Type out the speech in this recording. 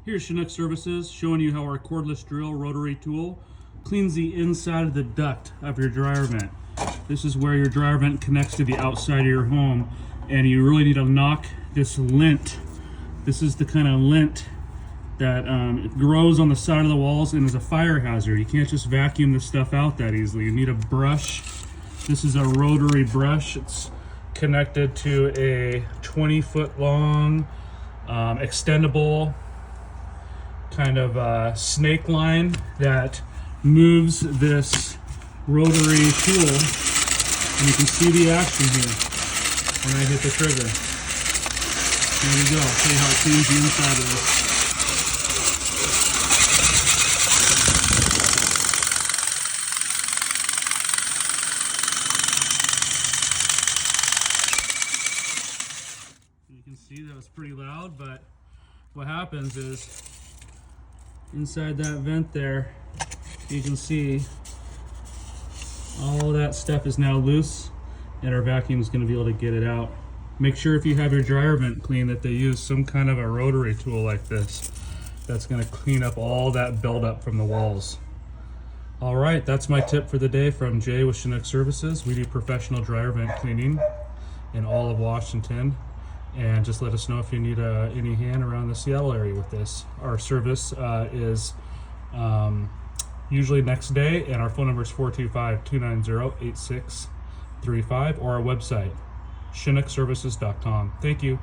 Here's Chinook Services showing you how our cordless drill rotary tool cleans the inside of the duct of your dryer vent. This is where your dryer vent connects to the outside of your home, and you really need to knock this lint. This is the kind of lint that it grows on the side of the walls and is a fire hazard. You can't just vacuum this stuff out that easily. You need a brush. This is a rotary brush. It's connected to a 20-foot long extendable kind of snake line that moves this rotary tool, and you can see the action here when I hit the trigger. There we go. I'll show you how it cleans the inside of this. You can see that was pretty loud, but what happens is inside that vent there, you can see all that stuff is now loose, and our vacuum is going to be able to get it out. Make sure if you have your dryer vent clean that they use some kind of a rotary tool like this that's going to clean up all that buildup from the walls. All right, that's my tip for the day from Jay with Chinook Services. We do professional dryer vent cleaning in all of Washington. And just let us know if you need any hand around the Seattle area with this. Our service is usually next day, and our phone number is 425-290-8635, or our website, chinookservices.com. Thank you.